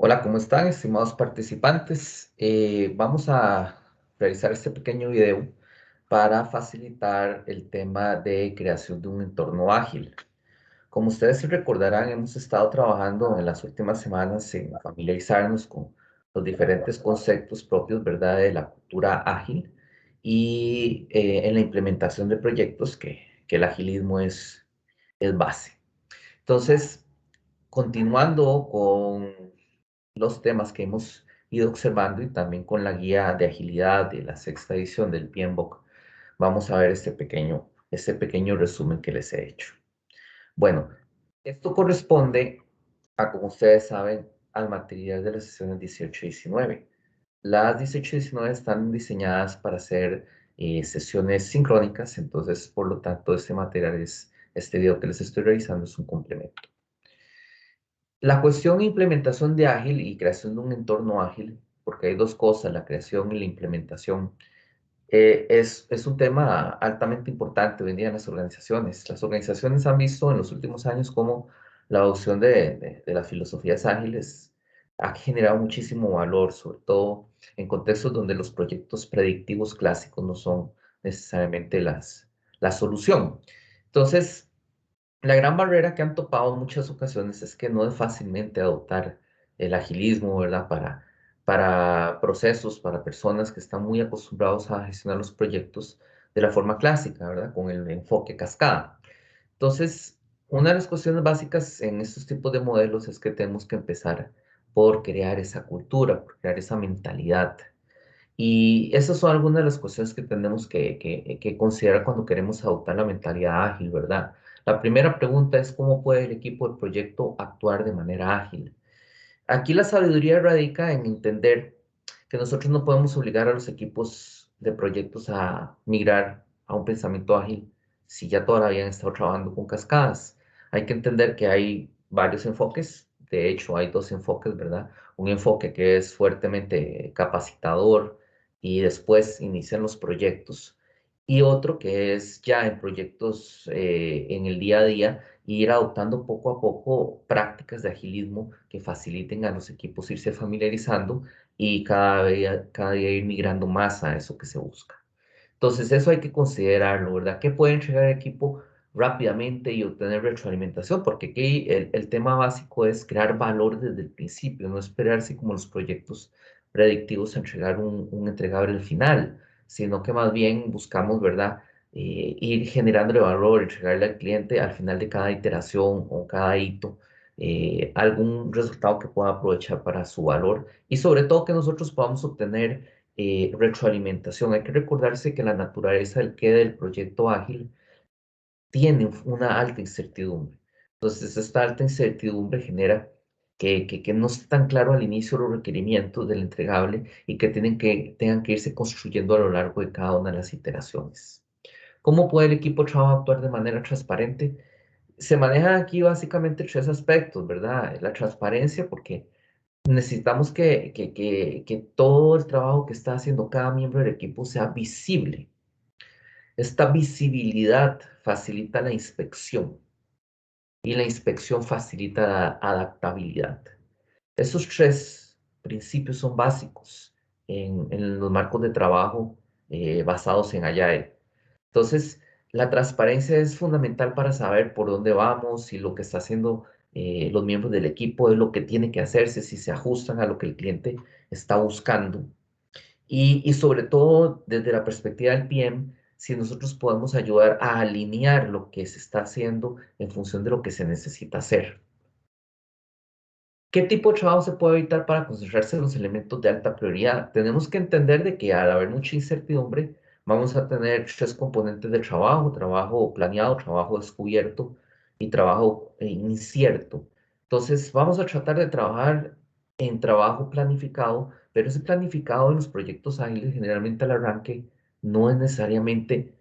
Hola, ¿cómo están, estimados participantes? Vamos a realizar este pequeño video para facilitar el tema de creación de un entorno ágil. Como ustedes se recordarán, hemos estado trabajando en las últimas semanas en familiarizarnos con los diferentes conceptos propios, ¿verdad?, de la cultura ágil y en la implementación de proyectos que el agilismo es base. Entonces, continuando con los temas que hemos ido observando y también con la guía de agilidad de la sexta edición del PMBOK, vamos a ver este pequeño resumen que les he hecho. Bueno, esto corresponde a, como ustedes saben, al material de las sesiones 18 y 19. Las 18 y 19 están diseñadas para ser sesiones sincrónicas, entonces, por lo tanto, este video que les estoy realizando es un complemento. La cuestión de implementación de ágil y creación de un entorno ágil, porque hay dos cosas, la creación y la implementación, es un tema altamente importante hoy en día en las organizaciones. Las organizaciones han visto en los últimos años cómo la adopción de las filosofías ágiles ha generado muchísimo valor, sobre todo en contextos donde los proyectos predictivos clásicos no son necesariamente la solución. Entonces, la gran barrera que han topado en muchas ocasiones es que no es fácilmente adoptar el agilismo, ¿verdad? Para procesos, para personas que están muy acostumbrados a gestionar los proyectos de la forma clásica, ¿verdad? Con el enfoque cascada. Entonces, una de las cuestiones básicas en estos tipos de modelos es que tenemos que empezar por crear esa cultura, por crear esa mentalidad. Y esas son algunas de las cuestiones que tenemos que considerar cuando queremos adoptar la mentalidad ágil, ¿verdad? La primera pregunta es cómo puede el equipo del proyecto actuar de manera ágil. Aquí la sabiduría radica en entender que nosotros no podemos obligar a los equipos de proyectos a migrar a un pensamiento ágil si ya todavía han estado trabajando con cascadas. Hay que entender que hay varios enfoques, de hecho hay dos enfoques, ¿verdad? Un enfoque que es fuertemente capacitador y después inician los proyectos y otro que es ya en proyectos en el día a día ir adoptando poco a poco prácticas de agilismo que faciliten a los equipos irse familiarizando y cada día ir migrando más a eso que se busca. Entonces, eso hay que considerarlo, ¿verdad? ¿Qué puede entregar el equipo rápidamente y obtener retroalimentación? Porque aquí el tema básico es crear valor desde el principio, no esperarse como los proyectos predictivos a entregar un entregable al final, sino que más bien buscamos, ¿verdad? Ir generándole valor, entregarle al cliente al final de cada iteración o cada hito algún resultado que pueda aprovechar para su valor y sobre todo que nosotros podamos obtener retroalimentación. Hay que recordarse que la naturaleza del proyecto ágil tiene una alta incertidumbre. Entonces, esta alta incertidumbre genera que no esté tan claro al inicio los requerimientos del entregable y que tengan que irse construyendo a lo largo de cada una de las iteraciones. ¿Cómo puede el equipo de trabajo actuar de manera transparente? Se manejan aquí básicamente tres aspectos, ¿verdad? La transparencia, porque necesitamos que todo el trabajo que está haciendo cada miembro del equipo sea visible. Esta visibilidad facilita la inspección y la inspección facilita la adaptabilidad. Esos tres principios son básicos en los marcos de trabajo basados en Agile. Entonces, la transparencia es fundamental para saber por dónde vamos, si lo que está haciendo los miembros del equipo es lo que tiene que hacerse, si se ajustan a lo que el cliente está buscando. Y sobre todo, desde la perspectiva del PM, si nosotros podemos ayudar a alinear lo que se está haciendo en función de lo que se necesita hacer. ¿Qué tipo de trabajo se puede evitar para concentrarse en los elementos de alta prioridad? Tenemos que entender de que al haber mucha incertidumbre, vamos a tener tres componentes de trabajo: trabajo planeado, trabajo descubierto y trabajo incierto. Entonces, vamos a tratar de trabajar en trabajo planificado, pero ese planificado en los proyectos ágiles generalmente al arranque no es necesariamente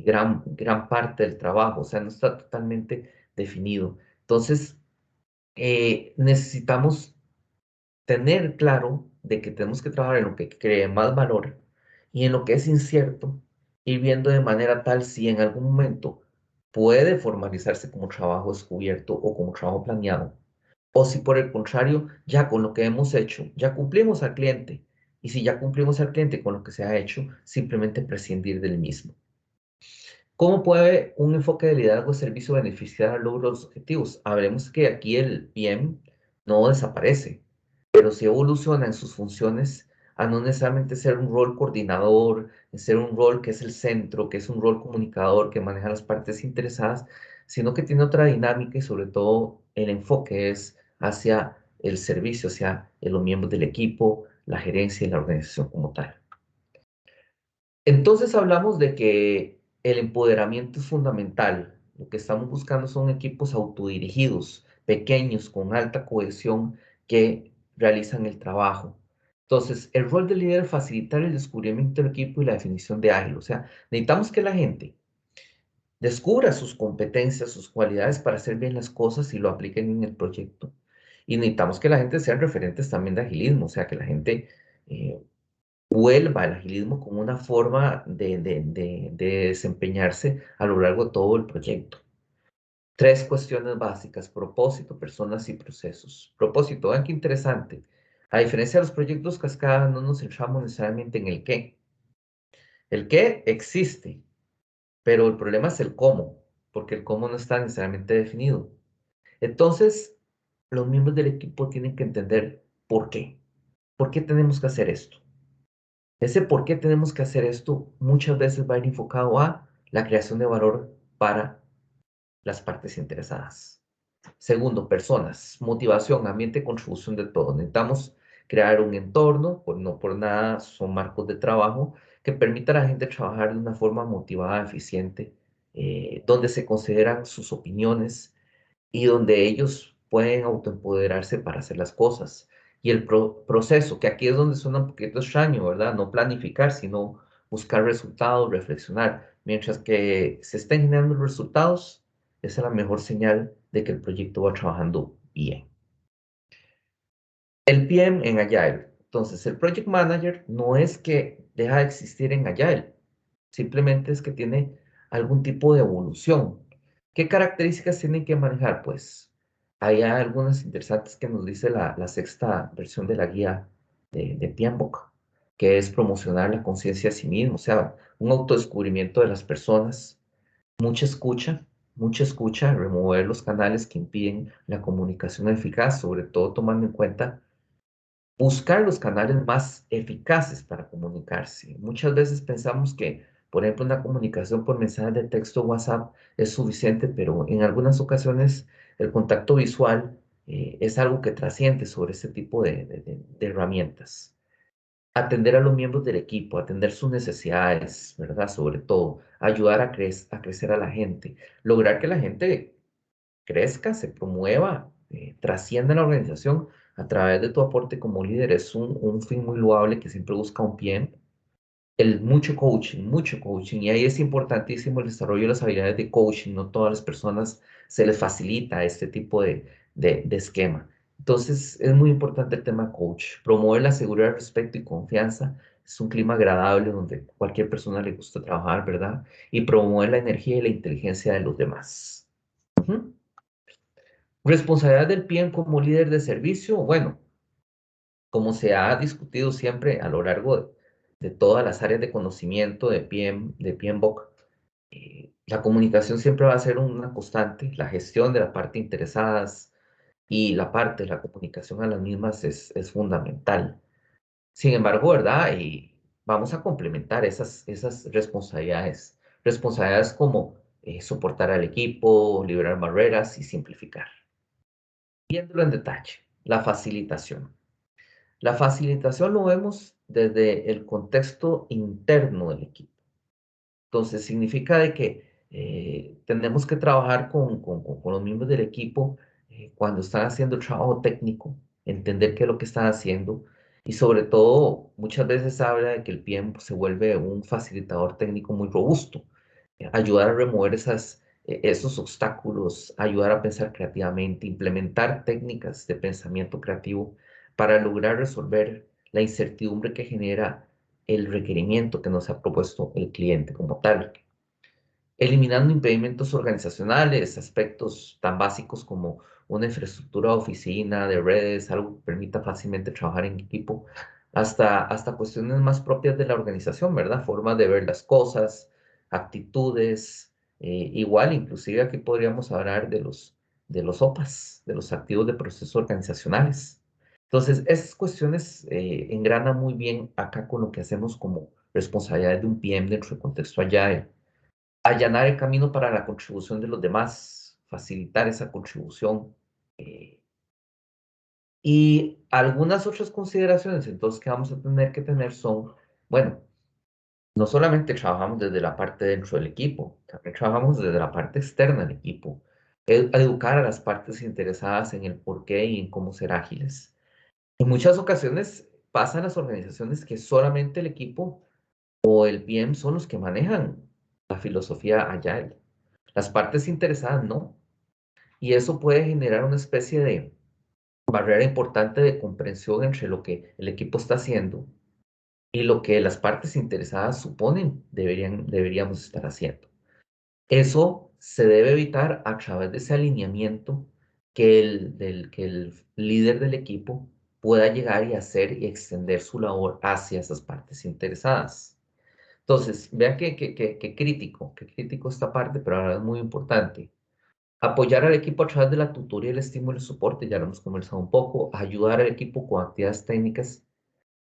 gran parte del trabajo, o sea, no está totalmente definido. Entonces, necesitamos tener claro de que tenemos que trabajar en lo que cree más valor y en lo que es incierto, ir viendo de manera tal si en algún momento puede formalizarse como trabajo descubierto o como trabajo planeado, O si por el contrario, ya con lo que hemos hecho, ya cumplimos al cliente. Y si ya cumplimos al cliente con lo que se ha hecho, simplemente prescindir del mismo. ¿Cómo puede un enfoque de liderazgo de servicio beneficiar al logro de los objetivos? Hablemos que aquí el PM no desaparece, pero sí evoluciona en sus funciones a no necesariamente ser un rol coordinador, en ser un rol que es el centro, que es un rol comunicador, que maneja las partes interesadas, sino que tiene otra dinámica y sobre todo el enfoque es hacia el servicio, hacia los miembros del equipo, la gerencia y la organización como tal. Entonces hablamos de que el empoderamiento es fundamental. Lo que estamos buscando son equipos autodirigidos, pequeños, con alta cohesión, que realizan el trabajo. Entonces, el rol del líder es facilitar el descubrimiento del equipo y la definición de ágil. O sea, necesitamos que la gente descubra sus competencias, sus cualidades para hacer bien las cosas y lo apliquen en el proyecto. Y necesitamos que la gente sean referentes también de agilismo, o sea, que la gente eh, vuelva al agilismo como una forma de desempeñarse a lo largo de todo el proyecto. Tres cuestiones básicas: propósito, personas y procesos. Propósito, vean qué interesante. A diferencia de los proyectos cascada, no nos centramos necesariamente en el qué. El qué existe, pero el problema es el cómo, porque el cómo no está necesariamente definido. Entonces, los miembros del equipo tienen que entender por qué. ¿Por qué tenemos que hacer esto? Ese por qué tenemos que hacer esto muchas veces va a ir enfocado a la creación de valor para las partes interesadas. Segundo, personas, motivación, ambiente, contribución de todo. Necesitamos crear un entorno, pues no por nada son marcos de trabajo, que permita a la gente trabajar de una forma motivada, eficiente, donde se consideran sus opiniones, y donde ellos pueden autoempoderarse para hacer las cosas. Y el proceso, que aquí es donde suena un poquito extraño, ¿verdad? No planificar, sino buscar resultados, reflexionar. Mientras que se estén generando resultados, esa es la mejor señal de que el proyecto va trabajando bien. El PM en Agile. Entonces, el Project Manager no es que deja de existir en Agile, simplemente es que tiene algún tipo de evolución. ¿Qué características tienen que manejar? Pues hay algunas interesantes que nos dice la sexta versión de la guía de PMBOK, que es promocionar la conciencia a sí mismo, o sea, un autodescubrimiento de las personas, mucha escucha, remover los canales que impiden la comunicación eficaz, sobre todo tomando en cuenta buscar los canales más eficaces para comunicarse. Muchas veces pensamos que, por ejemplo, una comunicación por mensaje de texto WhatsApp es suficiente, pero en algunas ocasiones el contacto visual es algo que trasciende sobre este tipo de herramientas. Atender a los miembros del equipo, atender sus necesidades, ¿verdad? Sobre todo, ayudar a crecer a la gente, lograr que la gente crezca, se promueva, trascienda la organización a través de tu aporte como líder. Es un fin muy loable que siempre busca un bien. El mucho coaching, y ahí es importantísimo el desarrollo de las habilidades de coaching. No todas las personas se les facilita este tipo de esquema. Entonces, es muy importante el tema coach. Promover la seguridad, respeto y confianza. Es un clima agradable donde cualquier persona le gusta trabajar, ¿verdad? Y promover la energía y la inteligencia de los demás. Ujú. Responsabilidad del PM como líder de servicio. Bueno, como se ha discutido siempre a lo largo de todas las áreas de conocimiento de PMBOK, la comunicación siempre va a ser una constante. La gestión de la parte interesadas y la parte de la comunicación a las mismas es fundamental. Sin embargo, ¿verdad? Y vamos a complementar esas responsabilidades. Responsabilidades como soportar al equipo, liberar barreras y simplificar. Viéndolo en detalle, la facilitación. La facilitación lo vemos desde el contexto interno del equipo. Entonces, significa de que tenemos que trabajar con los miembros del equipo cuando están haciendo trabajo técnico, entender qué es lo que están haciendo y sobre todo muchas veces habla de que el PM se vuelve un facilitador técnico muy robusto, ayudar a remover esos obstáculos, ayudar a pensar creativamente, implementar técnicas de pensamiento creativo para lograr resolver la incertidumbre que genera el requerimiento que nos ha propuesto el cliente como tal, eliminando impedimentos organizacionales, aspectos tan básicos como una infraestructura de oficina, de redes, algo que permita fácilmente trabajar en equipo, hasta cuestiones más propias de la organización, ¿verdad? Formas de ver las cosas, actitudes, igual, inclusive aquí podríamos hablar de los OPAs, de los activos de procesos organizacionales. Entonces, esas cuestiones engranan muy bien acá con lo que hacemos como responsabilidades de un PM dentro del contexto Agile. Allanar el camino para la contribución de los demás, facilitar esa contribución. eh, y algunas otras consideraciones entonces que vamos a tener que tener son, bueno, no solamente trabajamos desde la parte dentro del equipo, también trabajamos desde la parte externa del equipo. Educar a las partes interesadas en el por qué y en cómo ser ágiles. En muchas ocasiones pasan las organizaciones que solamente el equipo o el PM son los que manejan la filosofía Agile. Las partes interesadas no. Y eso puede generar una especie de barrera importante de comprensión entre lo que el equipo está haciendo y lo que las partes interesadas suponen deberíamos estar haciendo. Eso se debe evitar a través de ese alineamiento que el líder del equipo pueda llegar y hacer y extender su labor hacia esas partes interesadas. Entonces, vean qué crítico esta parte, pero ahora es muy importante. Apoyar al equipo a través de la tutoría, el estímulo y el soporte, ya lo hemos conversado un poco. Ayudar al equipo con actividades técnicas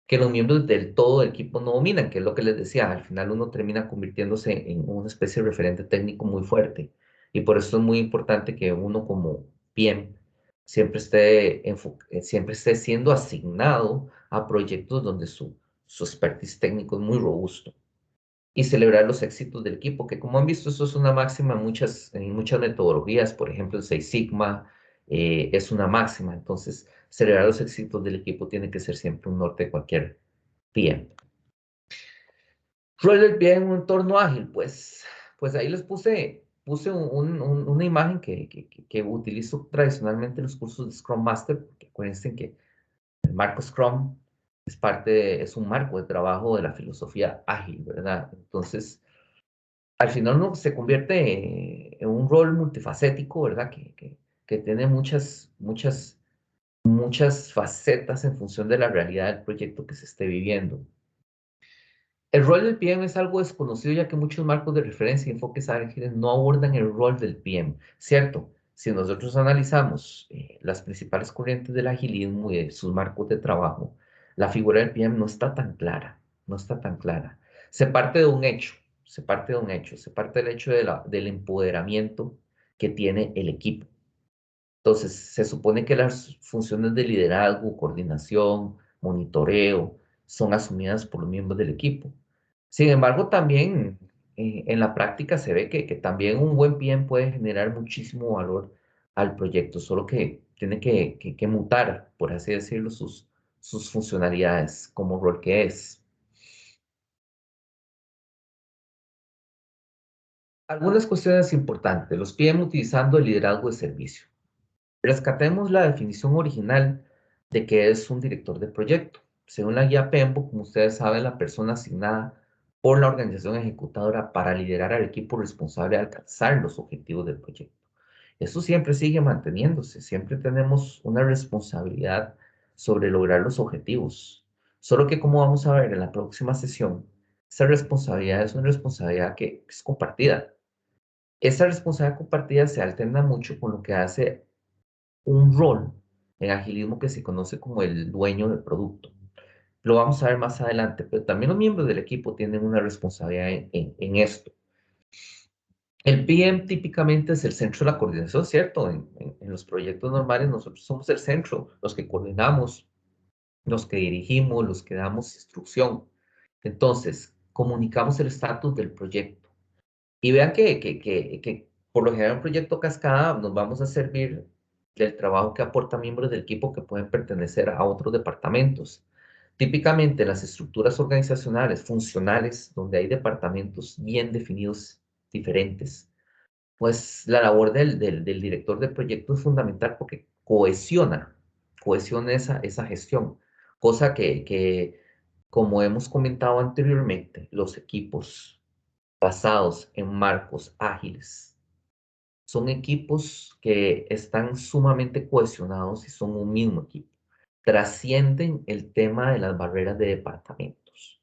que los miembros del todo del equipo no dominan, que es lo que les decía. Al final uno termina convirtiéndose en una especie de referente técnico muy fuerte. Y por eso es muy importante que uno como PM siempre esté siendo asignado a proyectos donde su expertise técnico es muy robusto y celebrar los éxitos del equipo, que como han visto, eso es una máxima en muchas metodologías, por ejemplo, el Seis Sigma es una máxima, entonces celebrar los éxitos del equipo tiene que ser siempre un norte de cualquier PM. Rol del PM en un entorno ágil, pues ahí les puse una imagen que utilizo tradicionalmente en los cursos de Scrum Master, que acuérdense que el marco Scrum es un marco de trabajo de la filosofía ágil, ¿verdad? Entonces, al final uno se convierte en un rol multifacético, ¿verdad? Que tiene muchas facetas en función de la realidad del proyecto que se esté viviendo. El rol del PM es algo desconocido ya que muchos marcos de referencia y enfoques ágiles no abordan el rol del PM, ¿cierto? Si nosotros analizamos las principales corrientes del agilismo y de sus marcos de trabajo, la figura del PM no está tan clara, no está tan clara. Se parte de un hecho, se parte del hecho del empoderamiento que tiene el equipo. Entonces, se supone que las funciones de liderazgo, coordinación, monitoreo, son asumidas por los miembros del equipo. Sin embargo, también en la práctica se ve que también un buen PM puede generar muchísimo valor al proyecto, solo que tiene que mutar, por así decirlo, sus funcionalidades como rol que es. Algunas cuestiones importantes. Los PM utilizando el liderazgo de servicio. Rescatemos la definición original de qué es un director de proyecto. Según la guía PEMBO, como ustedes saben, la persona asignada por la organización ejecutadora para liderar al equipo responsable de alcanzar los objetivos del proyecto. Eso siempre sigue manteniéndose, siempre tenemos una responsabilidad sobre lograr los objetivos. Solo que como vamos a ver en la próxima sesión, esa responsabilidad es una responsabilidad que es compartida. Esa responsabilidad compartida se alterna mucho con lo que hace un rol en agilismo que se conoce como el dueño del producto. Lo vamos a ver más adelante, pero también los miembros del equipo tienen una responsabilidad en esto. El PM típicamente es el centro de la coordinación, ¿cierto? En los proyectos normales nosotros somos el centro, los que coordinamos, los que dirigimos, los que damos instrucción. Entonces, comunicamos el estatus del proyecto. Y vean que por lo general un proyecto cascada nos vamos a servir del trabajo que aporta miembros del equipo que pueden pertenecer a otros departamentos. Típicamente las estructuras organizacionales funcionales, donde hay departamentos bien definidos, diferentes, pues la labor del director de proyecto es fundamental porque cohesiona esa gestión, cosa como hemos comentado anteriormente, los equipos basados en marcos ágiles son equipos que están sumamente cohesionados y son un mismo equipo. Trascienden el tema de las barreras de departamentos.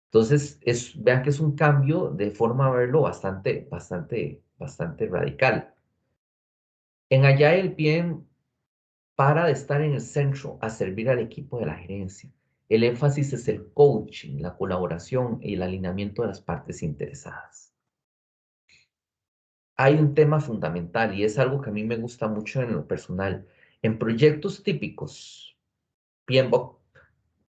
Entonces, vean que es un cambio de forma de verlo bastante radical. En Agile, el PM para de estar en el centro a servir al equipo de la gerencia. El énfasis es el coaching, la colaboración y el alineamiento de las partes interesadas. Hay un tema fundamental y es algo que a mí me gusta mucho en lo personal. En proyectos típicos, PMBOK,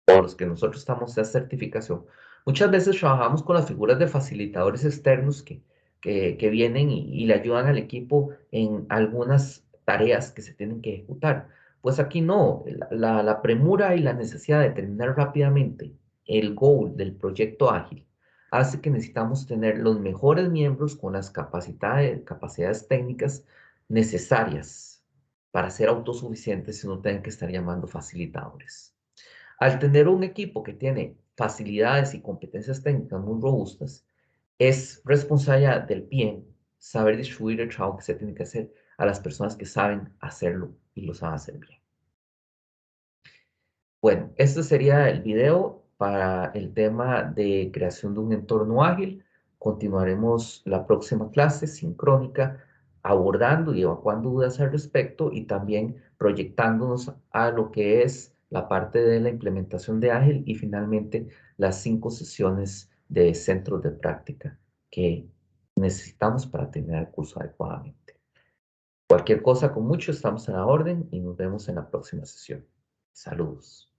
por los que nosotros estamos en certificación, muchas veces trabajamos con las figuras de facilitadores externos que vienen y le ayudan al equipo en algunas tareas que se tienen que ejecutar. Pues aquí no, la premura y la necesidad de terminar rápidamente el goal del proyecto ágil hace que necesitamos tener los mejores miembros con las capacidades técnicas necesarias para ser autosuficientes y no tener que estar llamando facilitadores. Al tener un equipo que tiene facilidades y competencias técnicas muy robustas, es responsabilidad del PM saber distribuir el trabajo que se tiene que hacer a las personas que saben hacerlo y lo saben hacer bien. Bueno, este sería el video para el tema de creación de un entorno ágil. Continuaremos la próxima clase sincrónica abordando y evacuando dudas al respecto y también proyectándonos a lo que es la parte de la implementación de ágil y finalmente las 5 sesiones de centros de práctica que necesitamos para terminar el curso adecuadamente. Cualquier cosa con mucho estamos a la orden y nos vemos en la próxima sesión. Saludos.